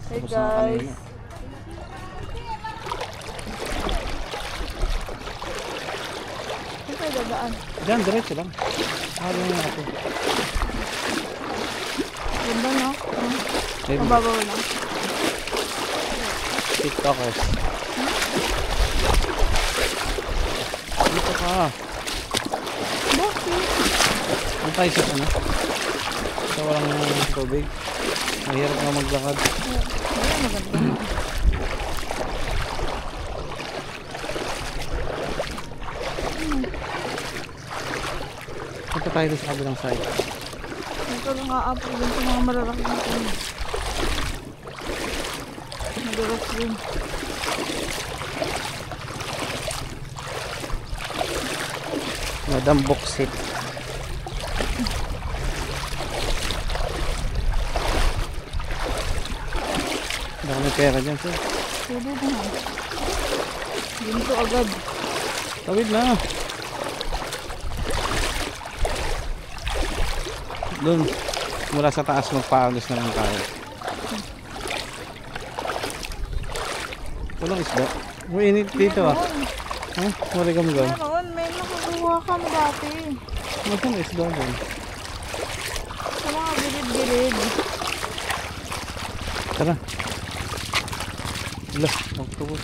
Hey guys. Saan tayo dadaan? Diyan, diretso lang. Halo nga ako. Ganda no? Mababaw lang. TikTokers. Dito ka. Bakit? Ang tayo sa ano? Sa walang tubig. Mahirap nga maglakad. Ay, maganda. Punta tayo sa kabilang side. Ito lang aapos din sa mga malalaki na puno. Madulas din. Madam Boksit. Baka may pera dyan sir. Pwede na. Ginto agad. Tawid na. Doon. Mula sa taas magpaagos na lang tayo. Walang isda. Uinit dito ah. Ha? Wala gamgam. Meron, may nakakuha kami dati. Magkano isda doon? Sa mga bilid-bilid. Tara. Wala. Octopus.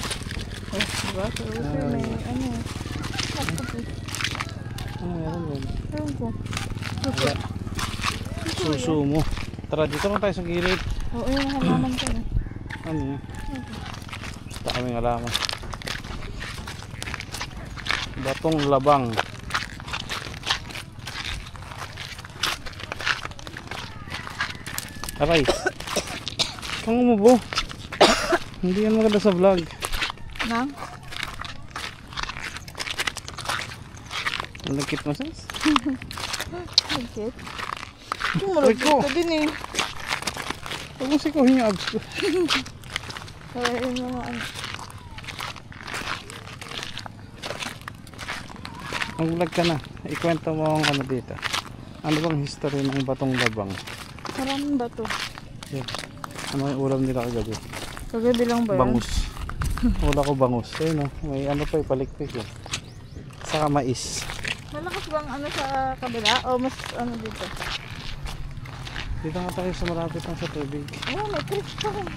Oh, diba? So, may ano eh. Octopus. Ano meron doon? Ewan ko. Wala. Suso mo. Tara, dito lang tayo sa gilid. Oo, yung halaman ko eh. Ano yun? Basta kaming alaman. Batong labang. Aray. Kang umubo. Hindi yan maganda sa vlog. Nang? Nagkit mo sis? Nagkit? Tumarag ka din eh. Huwag mo sikuhin yung abs ko. Kaya yung mga ano. Mag-vlog ka na. Ikwento mo ang ano dito. Ano bang history ng batong labang? Maraming bato. Yeah. Ano yung ulam nila kagabi? Kagabi lang ba yan? Bangus. Wala ko bangus. Ayun o. May ano pa palikpik eh. Saka mais. Malakas bang ano sa kabila? O mas ano dito? Dito nga tayo sa malapit lang sa tubig. Oh, may creek pa rin.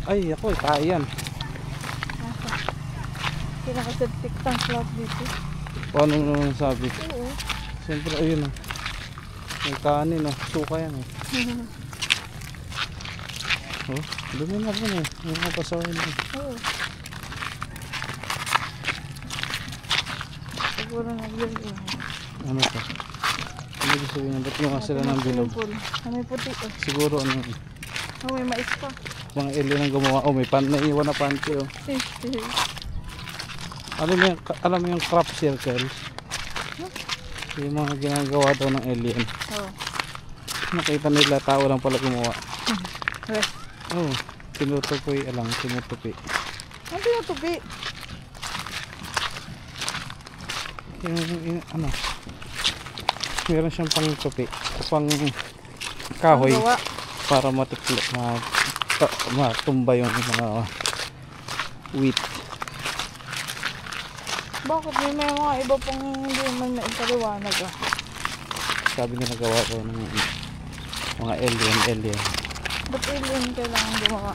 Ay ako tayo yan. Nasa? Pinaka-septic tank lot dito. Paano naman sabi? Oo. Siyempre ayun o. May kanin o. Suka yan o. Oh, dumi na rin eh. May mga pasawin eh. Oo. Siguro nag-live eh. Ano to? Ano gusto sabihin? Ba't mga sila ng bilog? May puti eh. Siguro ano eh. Oh, may mais pa. Mga alien ang gumawa. Oh, may naiwan na panty oh. Alam mo yung crop circle? Yung mga ginagawa daw ng alien. Oo. Nakita nila tao lang pala gumawa. Rest. Oh, tinutupi alang, tinutupi. Ano tinutupi? Yung ano, meron siyang pang tupi, pang kahoy para matumba yung mga wheat. Bakit may mga iba pang hindi man maipaliwanag ah? Sabi nila gawa ko ng mga alien. Ba't alien kailangan gumawa?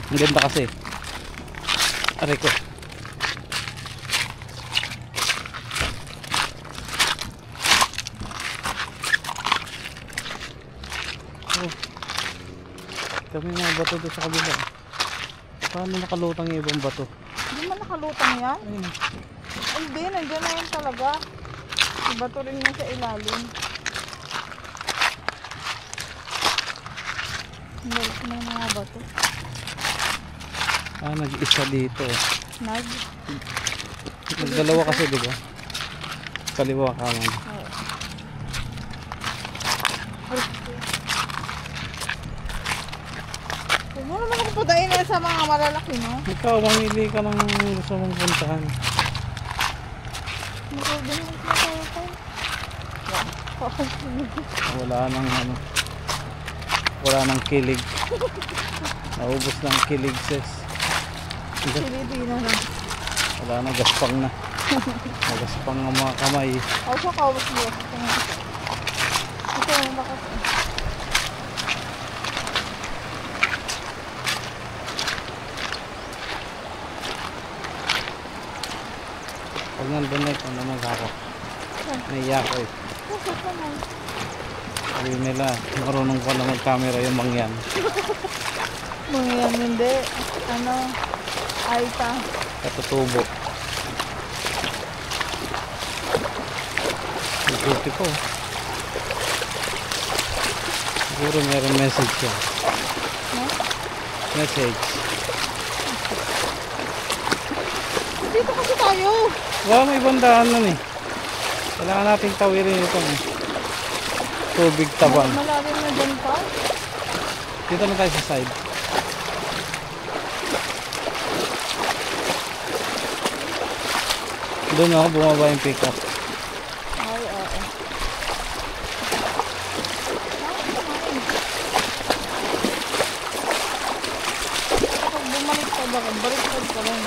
Ang ganda kasi. Aray ko. Oh. Kami mga bato doon sa kabila. Paano nakalutang yung ibang bato? Hindi man nakalutang yan? Ayun. Ay, hindi, nandiyan na yan talaga. May bato rin na sa ilalim. Ang galit na yung mga bato. Ah, nag-isa dito. Nag? Nagdalawa kasi, di ba? Kaliwa ka man. Oo. Huwag mo naman akong putayin sa mga malalaki, no? Ikaw, mamili ka ng gusto mong puntahan. Mag-organize na tayo tayo. Wala nang ano. Wala nang kilig. Naubos ng kilig sis. Pilipina na. Wala na, gaspang na. Nagaspang ang mga kamay. Ako sa kawas mo. Ito ang bakas. Pag nandun na ito, namang ako. Naiyak ko eh. Bakit naman? Sabi nila, marunong pa na mag-camera yung mangyan. Mga yan hindi. Ano? Aita. Katutubo. Ikuti ko. Siguro meron message siya. No? Message. Dito kasi tayo. Wala may ibang daan nun eh. Kailangan nating tawirin itong tubig tabang. Malalim na dyan pa. Dito na tayo sa side. Doon ako bumaba yung pick up. Ay, oo. Pag bumalik ka ba? Balik ka lang.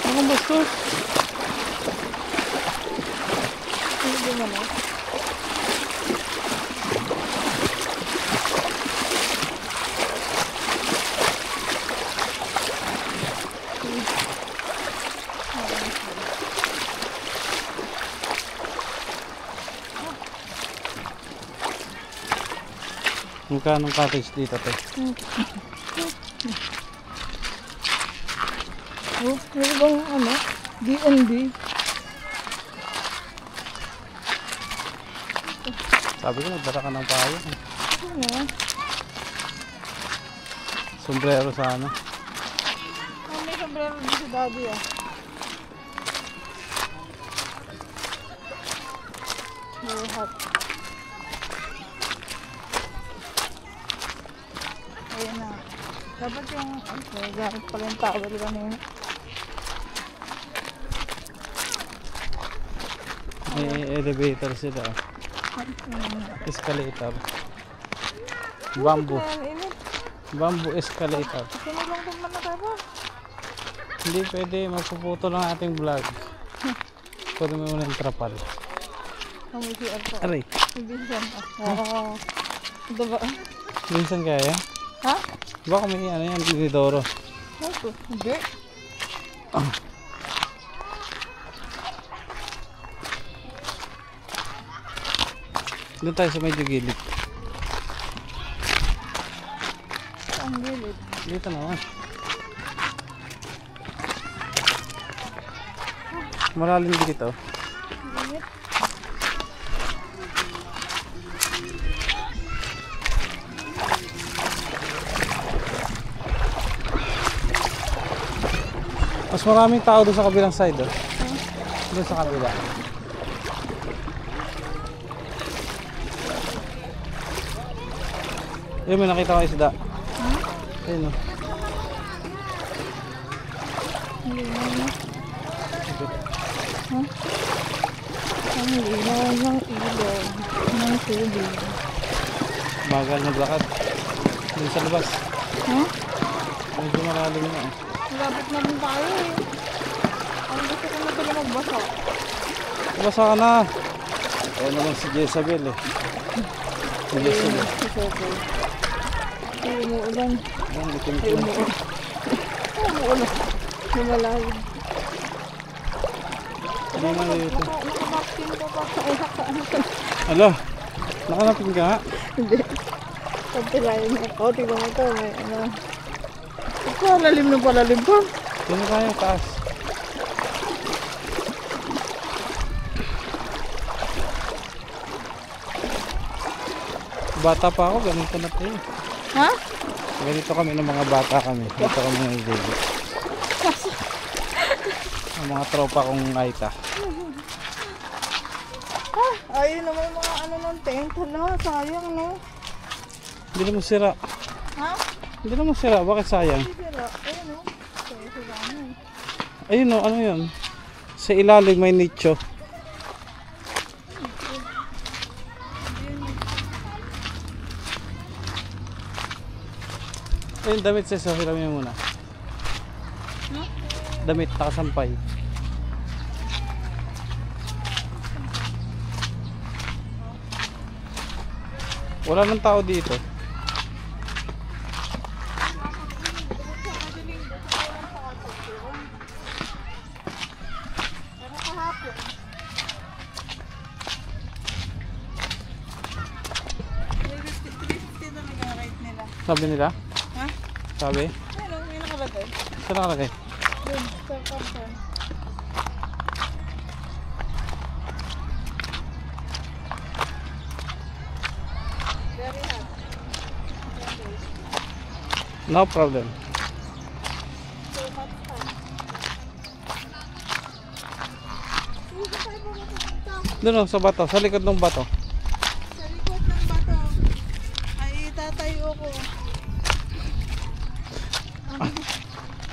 Mga bastos. Hindi mo na. Magkano cottage dito te? Oh, may bang ano? D&D. Sabi ko nagdala ka ng payo. Ano? Sombrero sana. Oh, may sombrero din si daddy ah. May hat. Ayan na. Dapat yung, okay, gamit pala yung towel kanina. May elevator sila. Escalator. Bamboo. Ayan, init. Bamboo escalator. Sinulong din man na tayo. Hindi pwede, mapuputo lang ating vlog. Pwede mo muna yung trapal. Ang CR ko. Aray, Ibisan. Oo. Ito ba? minsan kaya? Ha? Baka may ano yan, inidoro. Ito. Hindi. Doon tayo sa medyo gilid. Ang gilid. Dito naman. Malalim dito. Init. Mas maraming tao doon sa kabilang side. Oh. Doon sa kabila. Yun, may nakita ko isda. Ayun o. Ang linaw na. Ha? Ang linaw ng ilaw ng tubig. Bagal maglakad. Doon sa labas. Ha? Medyo malalim na eh. Malapit na rin tayo eh. Ang gusto ko na pala magbasa. Basa ka na. Ayan naman si Jezabel eh. Si Jezabel. Si Sopo. Ay, umuulan. Ayan, itim Ay, ko. umuulan. Ay, umuulan. Lumalawid. Ano na dito? Nakabaksin ko pa sa usak sa ano ka. Ala, nakanapin ka nga. Hindi. Pagpilayan mo ako. Tingnan mo ito. May ano. Ito, lalim na palalim pa. Doon na tayo, taas. Bata pa ako, ganito na tayo. Ha? Ganito kami ng mga bata kami. Dito kami ng baby. Ang mga tropa kong Aita. Ayun naman mga ano ng tent. Hala, sayang no. Hindi naman sira. Ha? Hindi naman sira. Bakit sayang? Hindi sira. Ayun no. Sira ano. Ayun o, ano yun? Sa ilalim may nicho. Ayun, damit sa hiram niya muna. Damit, nakasampay. Wala nang tao dito. Sabi nila? Ha? Sabi? Ano? May nakalagay? Saan nakalagay? Doon, sa kapsan. Very hot. No problem. So hot pa. Hindi tayo pumunta. Doon o, sa bato. Sa likod ng bato. Sa likod ng bato. Ay, tatayo ko.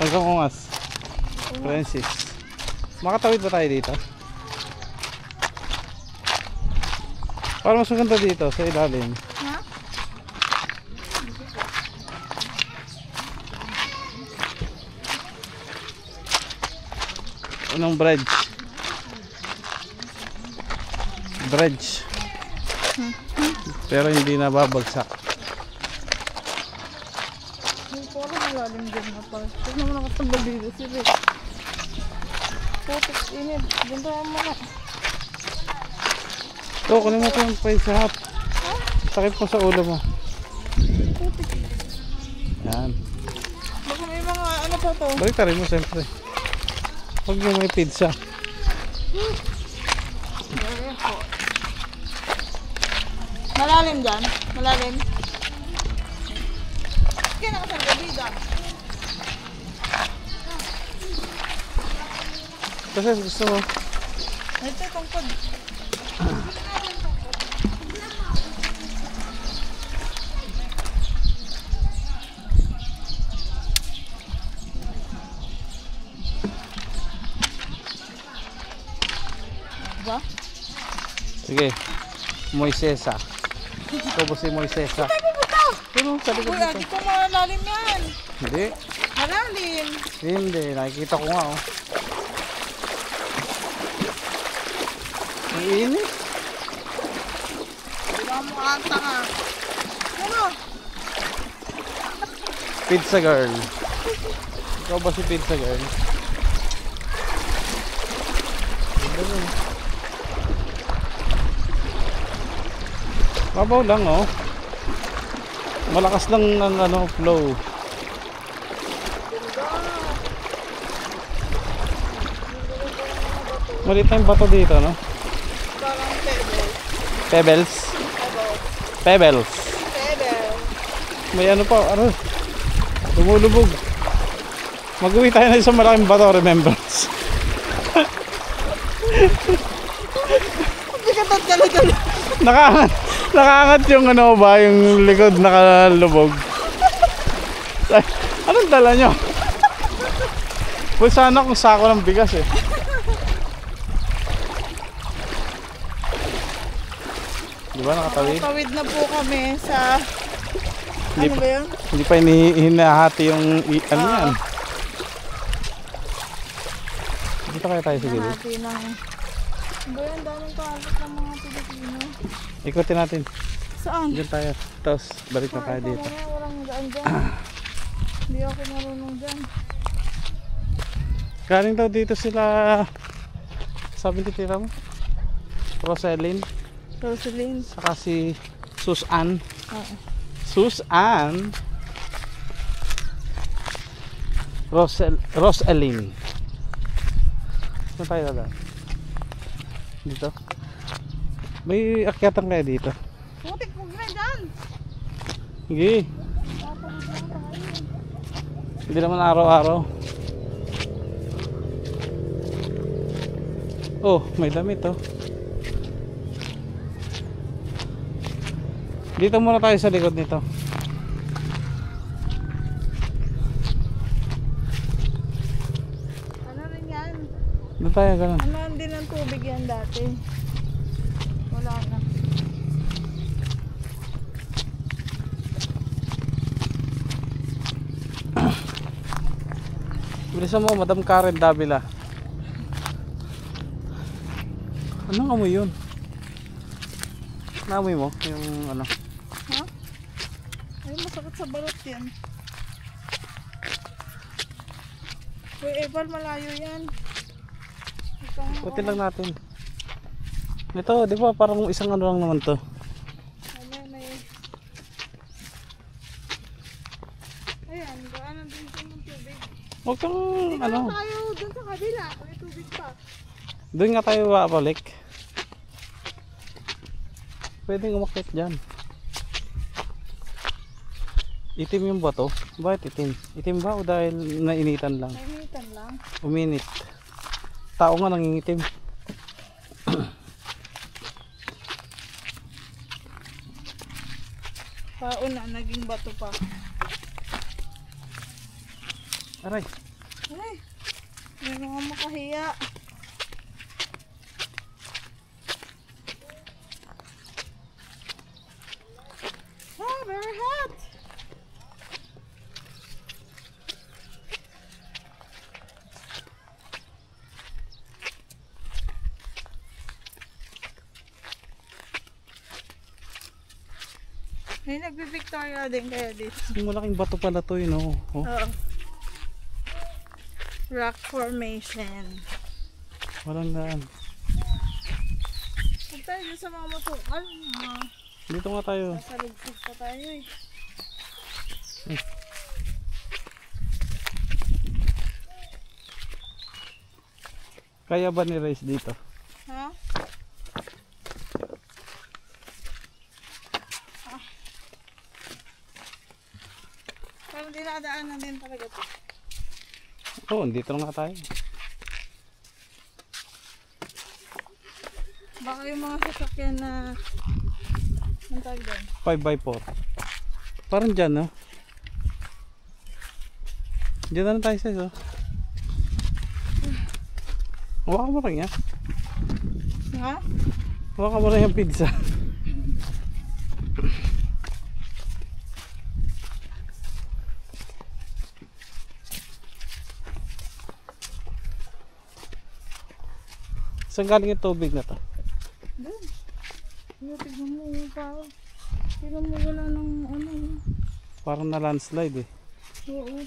Hanggang ungas. Francis. Makatawid ba tayo dito? Para mas maganda dito sa ilalim. Ha? Anong bridge? Bridge. Pero hindi na babagsak. Hindi ko alam malalim din na pa. Huwag naman nakatambal dito sila. Putik, init. Ganda mo na. Ito, kunin mo ito yung pain sa hat. Sakit po sa ulo mo. Putik. Yan. Baka may mga ano pa to. Balik ka rin mo siyempre. Huwag yung may pizza. Very hot. Malalim dyan? Malalim? Kaya nakasangga dito. Kasi gusto mo. Ito, tungkod. Ba? Sige. Moisesa. Ito po si Moisesa. Pero sa likod Uy, dito. ati ko malalim yan. Hindi. Malalim. Hindi. Nakikita ko nga oh. Ang init. Diba mo anta nga. Ano? Pizza girl. Ikaw ba si pizza girl? Ganda mo. Babaw lang oh. Malakas lang ang ano, flow. Maliit na yung bato dito, no? Parang pebble. Pebbles. Pebbles. Pebble. May ano pa, ano? Lumulubog. Mag-uwi tayo na isang malaking bato, remembrance. Bigat at galit-galit. Nakaangat yung ano ba, yung likod nakalubog. Ay, anong dala nyo? Well, sana kung sako ng bigas eh. Di ba nakatawid? Tawid na po kami sa... Hindi Ano pa, ba yun? hindi pa hinahati yung ano yan. Dito kaya tayo siguro. Nahati ng... Ano ba yan? Daming kalat ng mga Pilipino. Ikutin natin. Saan? Diyan tayo. Tapos balik na tayo dito. Mamaya walang daan dyan. Hindi ako marunong dyan. Galing daw dito sila. Sabi ni tira mo? Roselyn. Rosaline. Saka si Susan. Oo. Susan. Roselyn. Saan tayo na? Dito. May akyatan kaya dito. Putik mo na dyan. Sige. Hindi naman araw-araw. Oh, may damit oh. Dito muna tayo sa likod nito. Ano rin yan? Doon tayo, ganun. Ano din ang tubig yan dati? Wala na. Bilisan mo, Madam Karen Davila. Anong amoy yun? Naamoy mo? Yung ano? Ha? Ay, masakit sa balot yan. Uy, Eval, malayo yan. Putin lang natin. Ito, di ba parang isang ano lang naman to. May... Ayan, daanan din sa ng tubig. Huwag kang Hindi ano. na tayo dun sa kabila. May tubig pa. Doon nga tayo babalik. Pwedeng umakyat dyan. Itim yung bato. Bakit itim? Itim ba o dahil nainitan lang? Nainitan lang. Uminit. Tao nga nangingitim. Pauna, naging bato pa. Aray. Ay, may mga makahiya. Ah, very hot. May nagbi-Victoria din kaya dito. Yung malaking bato pala to yun, oh. Oh. Oo. Rock formation. Walang daan. Huwag tayo dun sa mga masukal. Dito nga tayo. Nasa ligpit pa tayo eh. Kaya ba ni Rice dito? Ha? Parang dinadaanan din talaga ito. Oo, dito lang nga tayo. Baka yung mga sasakyan na ang tawag doon. 5x4. Parang dyan, no? Dyan na lang tayo sis, oh. Hawakan mo rin yan. Ha? Hawakan mo rin yung pizza. Saan galing yung tubig na to? Doon. Tignan mo yung parang. Tignan mo wala ng ano. Parang na landslide eh. Oo.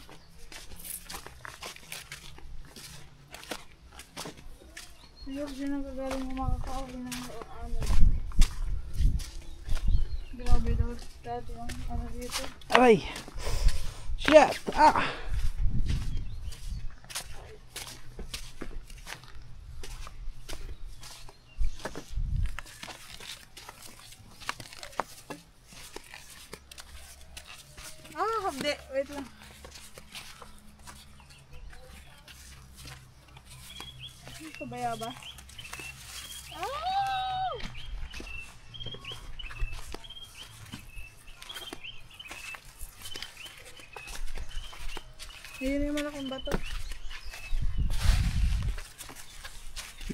Siguro din ang gagaling mo makakauli ng ano. Grabe daw dati yung ano dito. Aray! Shit! Ah! Ah, hindi. Wait lang. Ito ba yaba? Ah! Ayun yung malaking bato.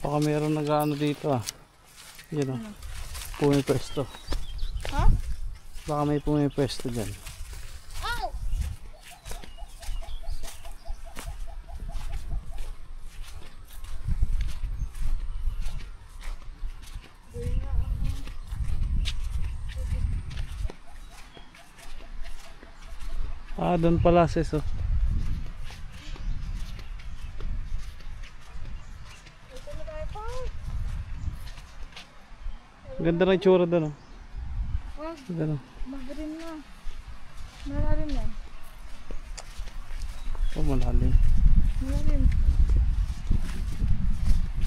Baka meron nag-ano dito ah. Yan oh. Pumipwesto. Ha? Baka may pumipwesto dyan. Ow! Ah, doon pala sis oh. Ito na tayo pa. Ganda ng itsura doon oh. Wag, Ganda. magaling na. Malalim yan. Oh, malalim. Malalim.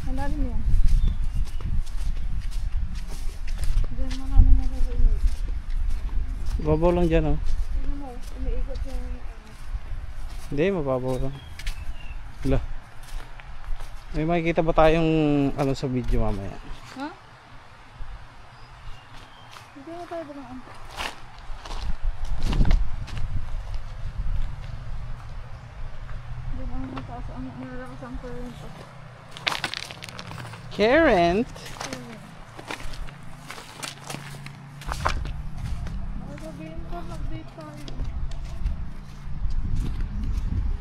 Malalim yan. Diyan marami na kakainit. Babaw lang dyan oh. Tignan mo, umiikot yung Hindi, mababaw lang. Wala. May makikita ba tayong ano sa video mamaya? Ha? Diyan na tayo dumaan. Diyan ang mataas ang nalakas ang current. Current? Baka sabihin ko, mag-date tayo.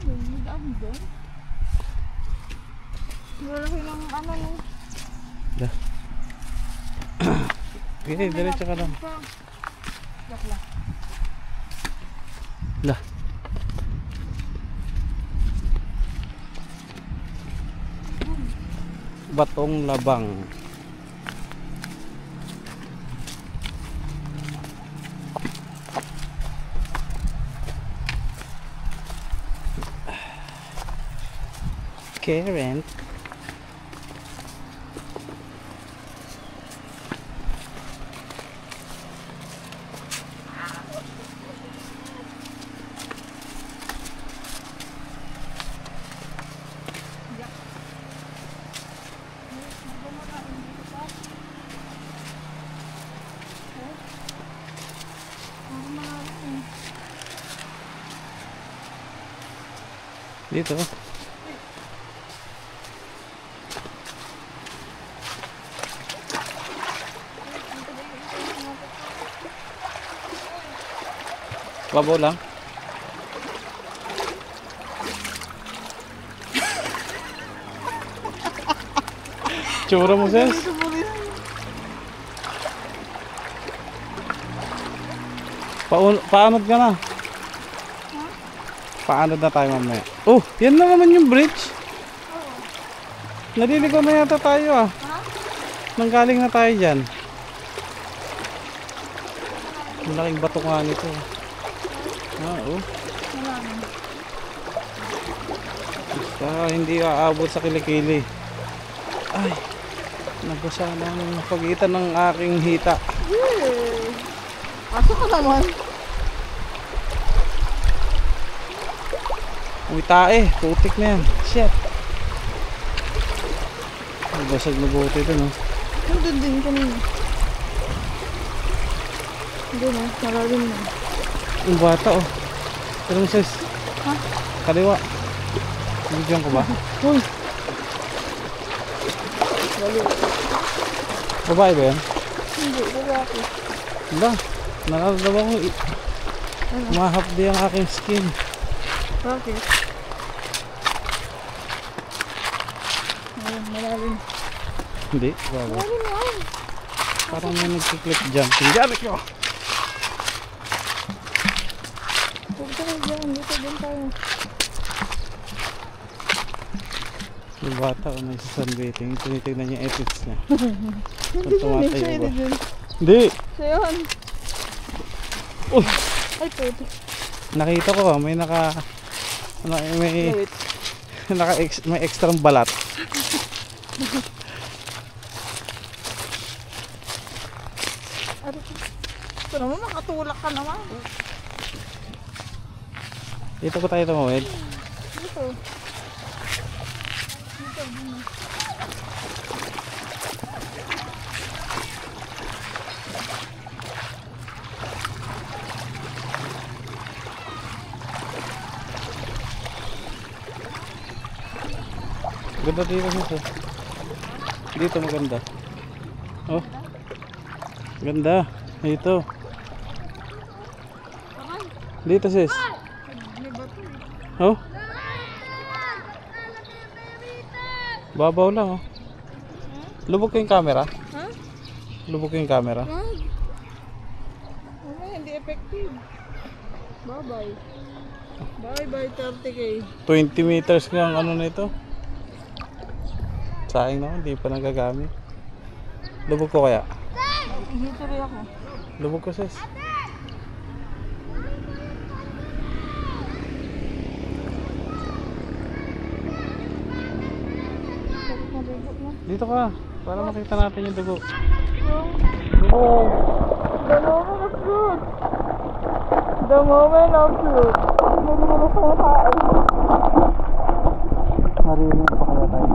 May daan doon. Malaki ng ano nung... Okay, diretso ka lang. Bakla. Lah. Batong Labang. Current. Dito. Babaw lang. Tsura mo, sis. Paanod ka na. Paanod na tayo mamaya. Oh, yan na naman yung bridge. Naliligaw na yata tayo ah. Nanggaling na tayo dyan. Malaking bato nga nito. Ah, oh. Basta hindi aabot sa kilikili. Ay, nagkasa ng pagitan ng aking hita. Aso ka naman. Uy, tae. Putik na yan. Shit. Ay, basag na bote dun, oh. Nandun din kanina. Doon oh, malalim na. Yung bata, oh. Pero mo, sis. Ha? Kaliwa. Bigyan ko ba? Uy! Baliw. Babae ba yan? Hindi, lalaki. Wala. Nakaramdaman ko. Mahapdi ang aking skin. Bakit? Ayun, malalim. Hindi, baba. Malalim yan. Parang may nagkiklik jumping. Gamit ko! Huwag tayo dyan, dito din tayo. Yung bata, may sunbathing. Tinitignan niya ethics niya. Hindi Kung dyan, tumatayo siya ba? dyan. Hindi! Siya yun. Uy! Ay, puto. Nakita ko, may may Wait. may extrang balat. Ito naman, makatulak ka naman. Dito ko tayo tumawid. Dito. Dito, dito. Ganda dito sis. Dito maganda. Oh. Ganda. Dito. Dito sis. May bato eh. Oh. Babaw lang oh. Lubog ko yung camera. Ha? Lubog ko yung camera. Wag. Wala, hindi effective. Bye-bye. Bye-bye 30k. 20 meters nga ang ano nito. Sayang naman, hindi pa nagagamit. Lubog ko kaya? Dito rin ako. Lubog ko sis. Sakit na dugo mo. Dito ka, para makita natin yung dugo. Oh. The moment of truth. The moment of truth. Nagulog sa tayo. Marinig pa kaya tayo.